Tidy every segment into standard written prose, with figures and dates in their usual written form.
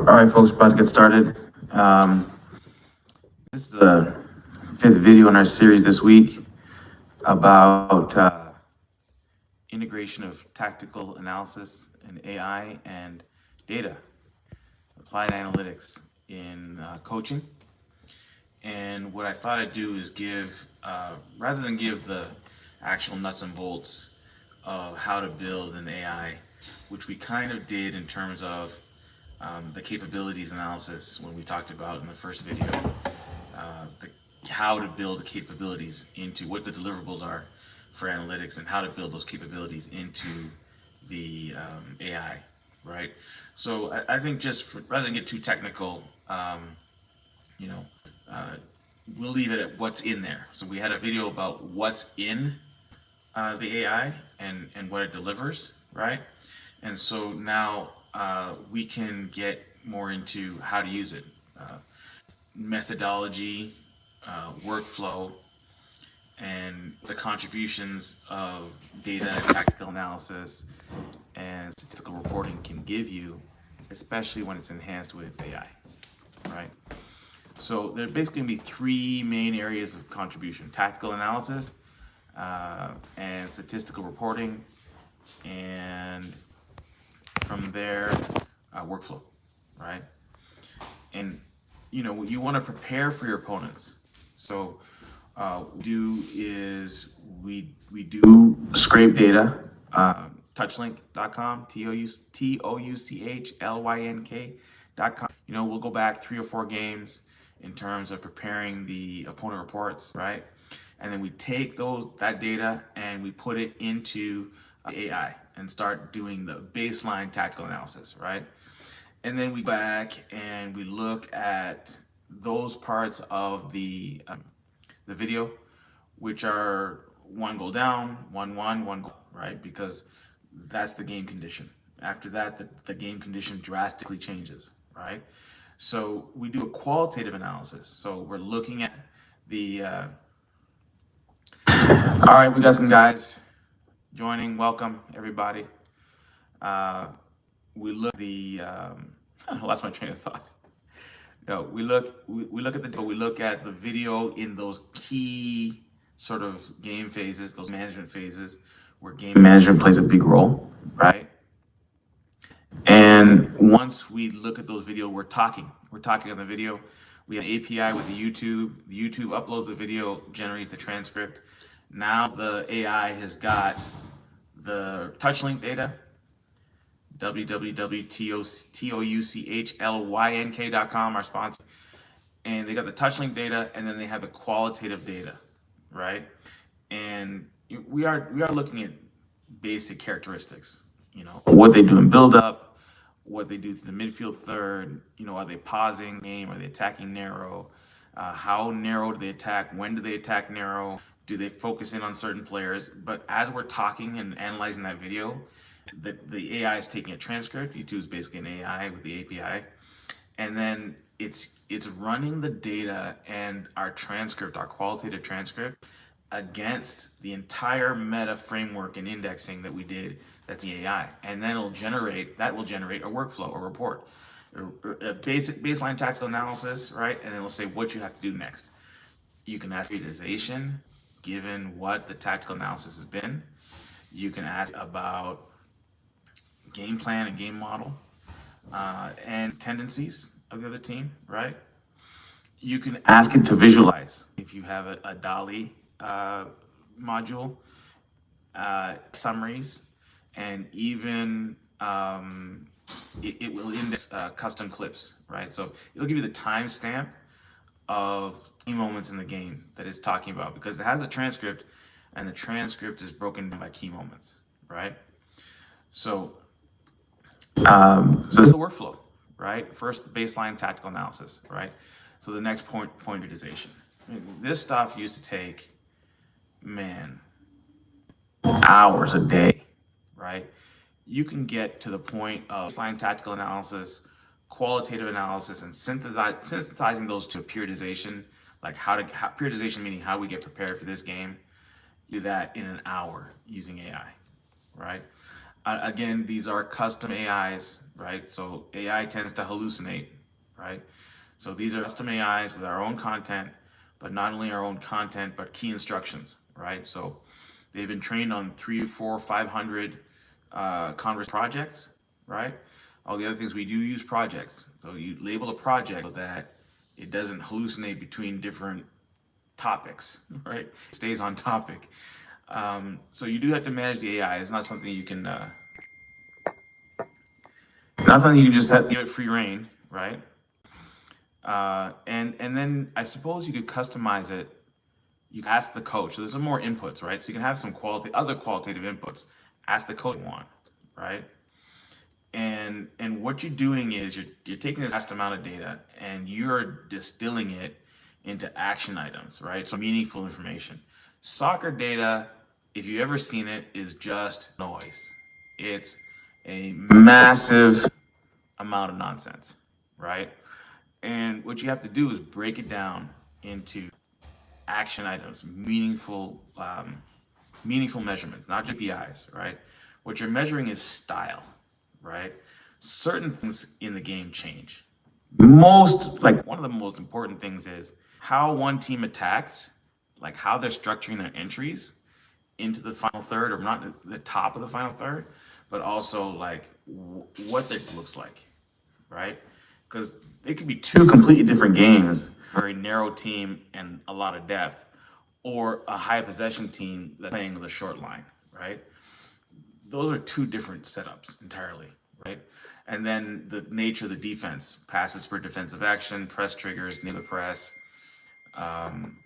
All right, folks, about to get started. This is the 5th video in our series this week about integration of tactical analysis and AI and data, applied analytics in coaching. And what I thought I'd do is give, rather than give the actual nuts and bolts of how to build an AI, which we kind of did in terms of the capabilities analysis when we talked about in the first video, how to build the capabilities into what the deliverables are for analytics and how to build those capabilities into the AI, right? So I think rather than get too technical, we'll leave it at what's in there. So we had a video about what's in the AI and what it delivers, right? And so now we can get more into how to use it, methodology, workflow, and the contributions of data and tactical analysis and statistical reporting can give you, especially when it's enhanced with AI, right? So there are basically going to be three main areas of contribution: tactical analysis and statistical reporting, and from there, workflow, right? And you want to prepare for your opponents. So what we do is we do scrape data, touchlink.com, touchlynk.com. We'll go back 3 or 4 games in terms of preparing the opponent reports, right? And then we take that data and we put it into AI and start doing the baseline tactical analysis, right? And then we go back and we look at those parts of the video, which are 1 goal down, 1-1, 1 goal, right? Because that's the game condition. After that, the game condition drastically changes, right? So we do a qualitative analysis. So we're looking at the, all right, we got some guys joining. Welcome, everybody. We look at the, I lost my train of thought. No, we look at the video in those key sort of game phases, those management phases, where game management plays a big role, right? And once we look at those videos, we're talking on the video. We have an API with the YouTube. The YouTube uploads the video, generates the transcript. Now the AI has got the touchlink data, www.touchlynk.com, our sponsor, and they got the touchlink data, and then they have the qualitative data, right? And we are looking at basic characteristics, what they do in build up, what they do to the midfield third, are they pausing game, are they attacking narrow, how narrow do they attack, when do they attack narrow, do they focus in on certain players? But as we're talking and analyzing that video, the AI is taking a transcript. YouTube is basically an AI with the API, and then it's running the data and our transcript, our qualitative transcript, against the entire meta framework and indexing that we did. That's the AI, and then that will generate a workflow, a report, a basic baseline tactical analysis, right? And then it'll say what you have to do next. You can ask periodization, given what the tactical analysis has been. You can ask about game plan and game model, and tendencies of the other team, right? You can ask it to visualize. If you have a DALI module, summaries, and even it will index custom clips, right? So it'll give you the timestamp of key moments in the game that it's talking about, because it has the transcript, and the transcript is broken down by key moments, right? So this is the workflow, right? First, the baseline tactical analysis, right? So the next point, periodization. This stuff used to take, hours a day, right? You can get to the point of baseline tactical analysis, qualitative analysis, and synthesizing those to periodization, like periodization meaning how we get prepared for this game. Do that in an hour using AI, right? Again, these are custom AIs, right? So AI tends to hallucinate, right? So these are custom AIs with our own content, but not only our own content, but key instructions, right? So they've been trained on 3, 4, 500 converse projects, right? All the other things, we do use projects. So you label a project so that it doesn't hallucinate between different topics, right? It stays on topic. So you do have to manage the AI. It's not something you can, not something you just have to give it free reign, right? And then I suppose you could customize it. You can ask the coach. So there's some more inputs, right? So you can have some other qualitative inputs. Ask the coach what you want, right? And what you're doing is you're taking this vast amount of data and you're distilling it into action items, right? So meaningful information. Soccer data, if you've ever seen it, is just noise. It's a massive amount of nonsense, right? And what you have to do is break it down into action items, meaningful measurements, not just KPIs, right? What you're measuring is style, right? Certain things in the game change. One of the most important things is how one team attacks, like how they're structuring their entries into the final third, or not the top of the final third, but also like what it looks like, right? Because it could be two completely different games, a very narrow team and a lot of depth, or a high possession team that's playing with a short line, right? Those are two different setups entirely, right? And then the nature of the defense, passes for defensive action, press triggers, name the press,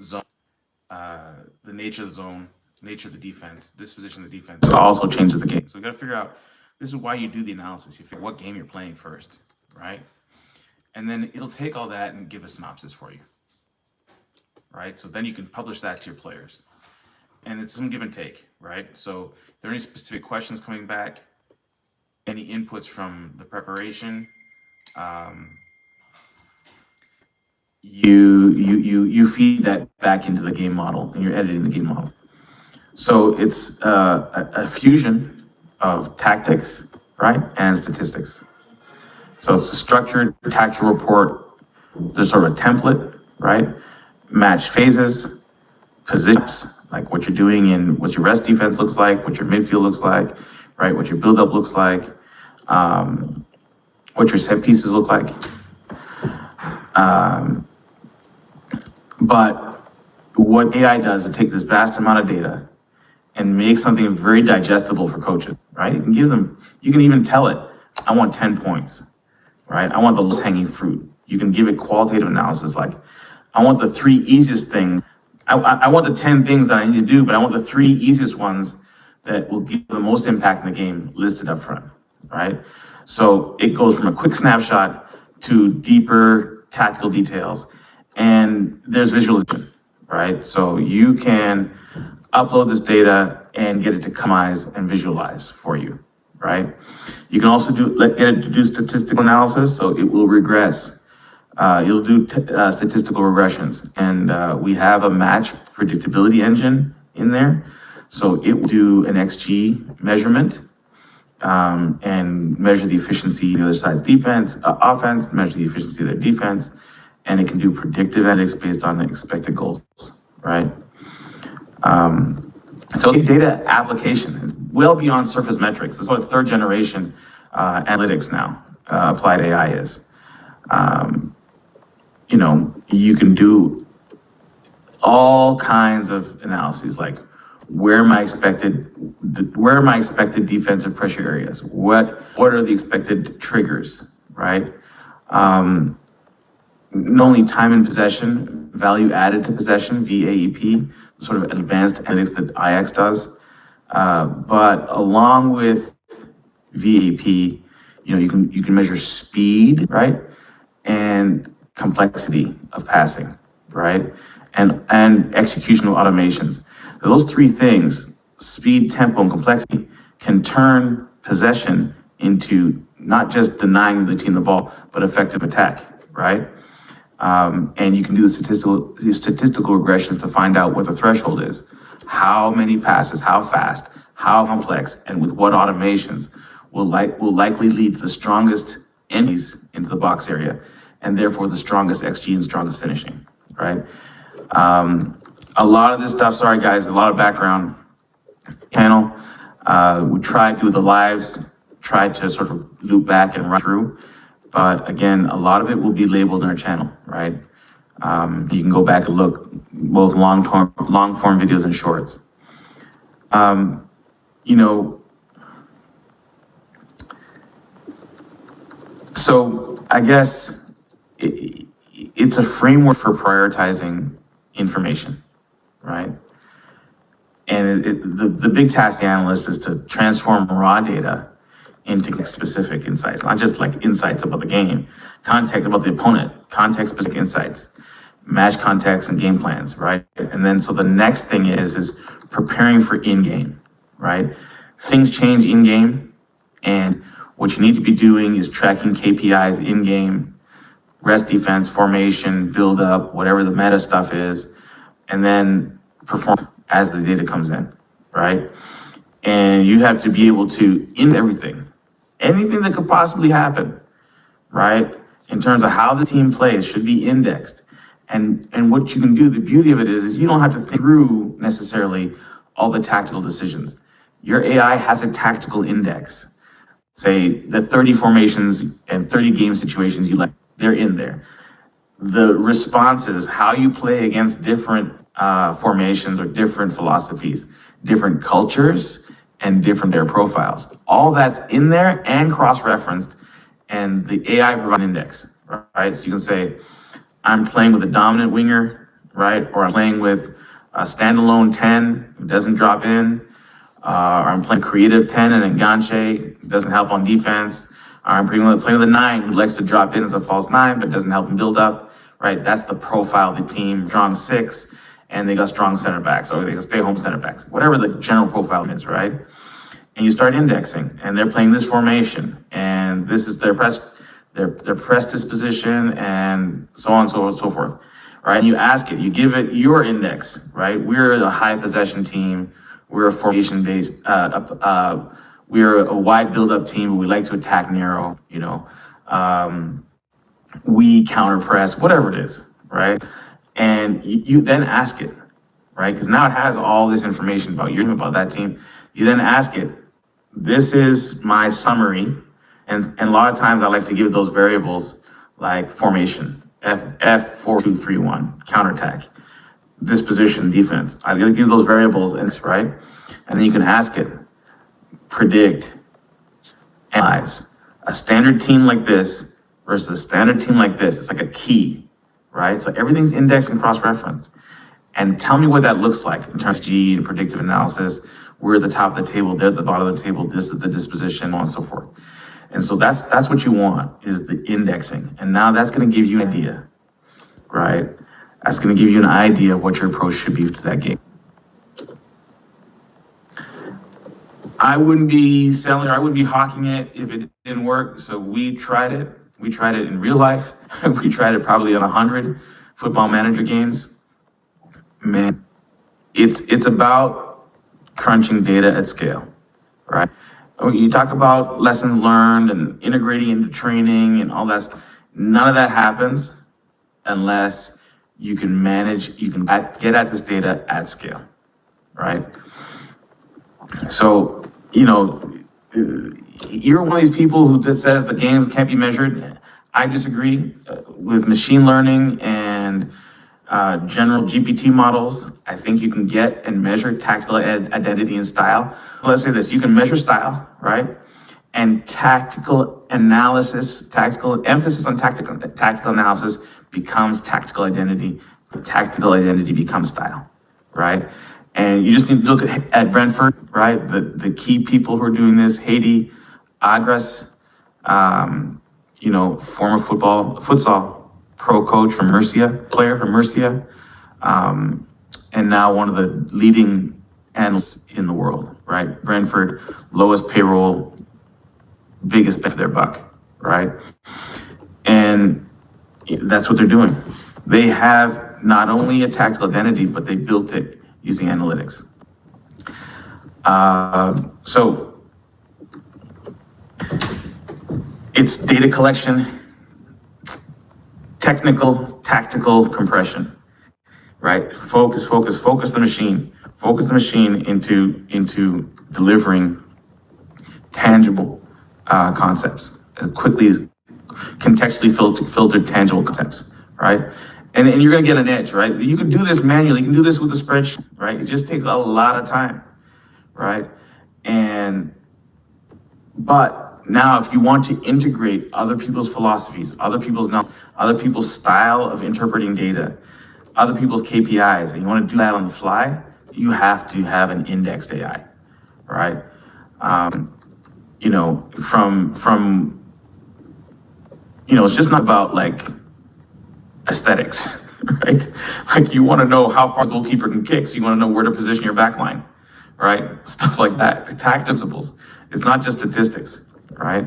zone, the nature of the zone, nature of the defense, disposition of the defense also changes the game. So we got to figure out, this is why you do the analysis. You figure what game you're playing first, right? And then it'll take all that and give a synopsis for you, right? So then you can publish that to your players. And it's some give and take, right? So if there are any specific questions coming back, any inputs from the preparation, you feed that back into the game model, and you're editing the game model. So it's a fusion of tactics, right, and statistics. So it's a structured tactical report. There's sort of a template, right? Match phases, positions, like what you're doing in what your rest defense looks like, what your midfield looks like, right? What your build-up looks like, what your set pieces look like. But what AI does is take this vast amount of data and make something very digestible for coaches, right? You can give them, you can even tell it, I want 10 points, right? I want the lowest hanging fruit. You can give it qualitative analysis, like, I want the 3 easiest things. I want the 10 things that I need to do, but I want the 3 easiest ones that will give the most impact in the game listed up front, right? So it goes from a quick snapshot to deeper tactical details, and there's visualization, right? So you can upload this data and get it to customize and visualize for you, right? You can also get it to do statistical analysis, so it will regress. You'll do statistical regressions, and we have a match predictability engine in there. So it will do an XG measurement and measure the efficiency of the other side's offense, measure the efficiency of their defense, and it can do predictive analytics based on expected goals, right? So data application is well beyond surface metrics. It's like 3rd generation analytics now, applied AI is. You can do all kinds of analyses, like where are my expected defensive pressure areas? What are the expected triggers, right? Not only time in possession, value added to possession, VAEP, sort of advanced analytics that IX does, but along with VAEP, you can measure speed, right, and complexity of passing, right, and execution of automations. So those 3 things, speed, tempo, and complexity, can turn possession into not just denying the team the ball, but effective attack, right? And you can do the statistical regressions to find out what the threshold is. How many passes, how fast, how complex and with what automations will likely lead to the strongest entries into the box area, and therefore the strongest XG and strongest finishing, right? A lot of this stuff, sorry guys, a lot of background channel. We tried to do the lives, tried to sort of loop back and run through, but again, a lot of it will be labeled in our channel, right? You can go back and look both long form videos and shorts. You know, so I guess it's a framework for prioritizing information, right? And the big task of the analyst is to transform raw data into specific insights, not just like insights about the game, context about the opponent, context-specific insights, match context and game plans, right? And then so the next thing is preparing for in-game, right? Things change in-game, and what you need to be doing is tracking KPIs in-game, rest defense, formation, build up, whatever the meta stuff is, and then perform as the data comes in, right? And you have to be able to in anything that could possibly happen, right? In terms of how the team plays should be indexed. And what you can do, the beauty of it is you don't have to think through necessarily all the tactical decisions. Your AI has a tactical index. Say the 30 formations and 30 game situations you like, they're in there. The responses, how you play against different formations or different philosophies, different cultures, and different their profiles. All that's in there and cross-referenced, and the AI provides an index, right? So you can say, I'm playing with a dominant winger, right? Or I'm playing with a standalone 10 who doesn't drop in, or I'm playing creative 10 and enganche, doesn't help on defense, or I'm playing with a 9 who likes to drop in as a false 9, but doesn't help him build up, right? That's the profile of the team, strong 6, and they got strong center backs, or they got stay-home center backs, whatever the general profile is, right? And you start indexing, and they're playing this formation, and this is their press disposition, and so on and so forth, right? And you ask it, you give it your index, right? We're a high possession team, we're a formation-based, we're a wide build-up team, but we like to attack narrow, you know. We counter press, whatever it is, right? And you then ask it, right? Because now it has all this information about you, about that team. You then ask it, this is my summary. And a lot of times I like to give those variables like formation, F4-2-3-1, counterattack, disposition, defense. I gotta give those variables, right? And then you can ask it, predict, analyze. A standard team like this versus a standard team like this, it's like a key, right? So everything's indexed and cross-referenced. And tell me what that looks like in terms of G and predictive analysis. We're at the top of the table, they're at the bottom of the table, this is the disposition, so on and so forth. And so that's what you want, is the indexing. And now that's gonna give you an idea, right? That's gonna give you an idea of what your approach should be to that game. I wouldn't be selling, or I wouldn't be hawking it if it didn't work. So we tried it. We tried it in real life. We tried it probably on 100 football manager games. Man, it's about crunching data at scale, right? You talk about lessons learned and integrating into training and all that stuff. None of that happens unless you can manage, you can get at this data at scale, right? So, you know, you're one of these people who says the game can't be measured. I disagree. With machine learning and general GPT models, I think you can get and measure tactical identity and style. Let's say this, you can measure style, right? And tactical analysis, tactical emphasis on tactical analysis becomes tactical identity. Tactical identity becomes style, right? And you just need to look at Brentford, right? The key people who are doing this, Haydée Agras, you know, former futsal pro coach from Murcia, player from Murcia, and now one of the leading analysts in the world, right? Brentford, lowest payroll, biggest bang for their buck, right? And that's what they're doing. They have not only a tactical identity, but they built it using analytics. So it's data collection, technical, tactical compression, right? Focus the machine. Focus the machine into delivering tangible concepts as quickly as contextually filtered tangible concepts, right? And you're gonna get an edge, right? You can do this manually, you can do this with a spreadsheet, right? It just takes a lot of time, right? But now if you want to integrate other people's philosophies, other people's knowledge, other people's style of interpreting data, other people's KPIs, and you want to do that on the fly, you have to have an indexed AI, right? You know, it's just not about like aesthetics, right? Like you want to know how far the goalkeeper can kick, so you want to know where to position your back line, right? Stuff like that, tactical principles. It's not just statistics, right?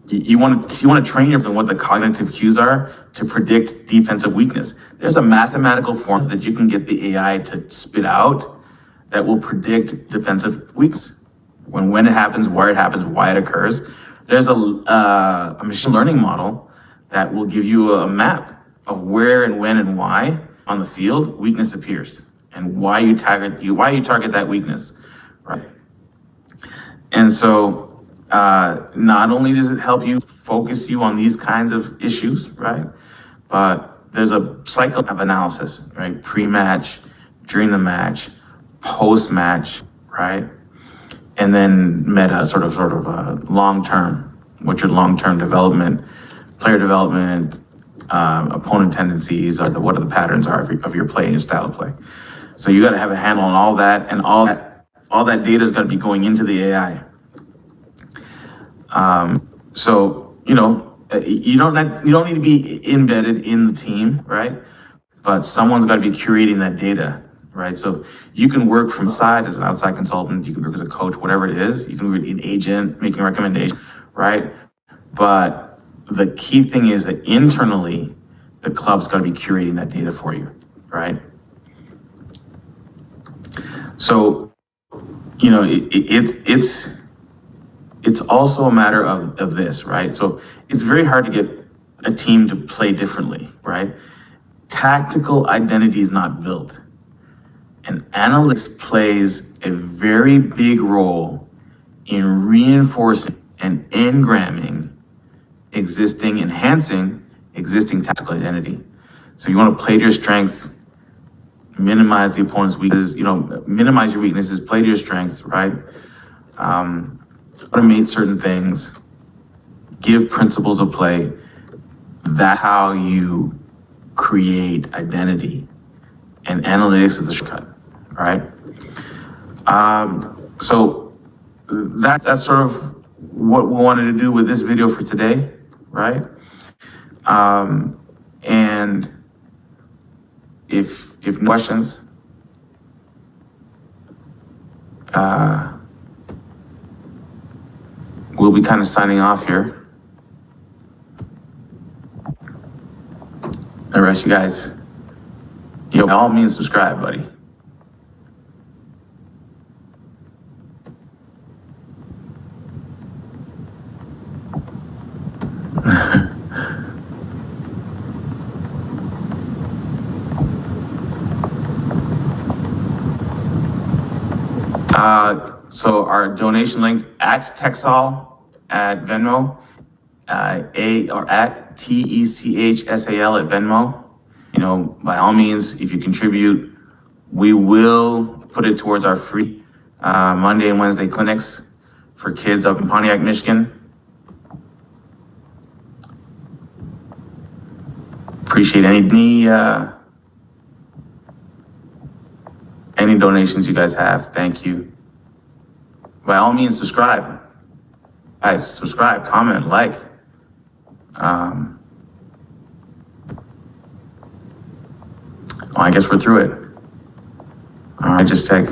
You want to train yourself on what the cognitive cues are to predict defensive weakness. There's a mathematical formula that you can get the AI to spit out that will predict defensive weakness. When it happens, where it happens, why it occurs. There's a machine learning model that will give you a map of where and when and why on the field weakness appears and why you target that weakness, right? And so not only does it help you focus you on these kinds of issues, right? But there's a cycle of analysis, right? Pre-match, during the match, post-match, right? And then meta, sort of long-term. What's your long-term development, player development, opponent tendencies, what are the patterns of your play and your style of play. So you got to have a handle on all that, and all that data is going to be going into the AI. So you know, you don't need to be embedded in the team, right? But someone's got to be curating that data, right? So you can work from side as an outside consultant, you can work as a coach, whatever it is. You can be an agent making recommendations, right? But the key thing is that internally, the club's got to be curating that data for you, right? So, you know, it's also a matter of this, right? So it's very hard to get a team to play differently, right? Tactical identity is not built. And analytics plays a very big role in reinforcing and engramming enhancing existing tactical identity. So you want to play to your strengths, minimize the opponent's weaknesses, you know, minimize your weaknesses, play to your strengths, right? Automate certain things, give principles of play. That's how you create identity. And analytics is the shortcut, right? So that's sort of what we wanted to do with this video for today, right? And if no questions, we'll be kind of signing off here. The rest of you guys, by all means, subscribe, buddy. So our donation link at Techsal at Venmo, or at TECHSAL at Venmo. You know, by all means, if you contribute, we will put it towards our free Monday and Wednesday clinics for kids up in Pontiac, Michigan. Appreciate any donations you guys have. Thank you. By all means, subscribe. Guys, subscribe, comment, like. I guess we're through it. All right, just take.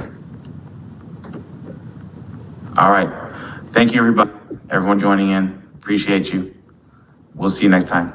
All right. Thank you, everybody. Everyone joining in. Appreciate you. We'll see you next time.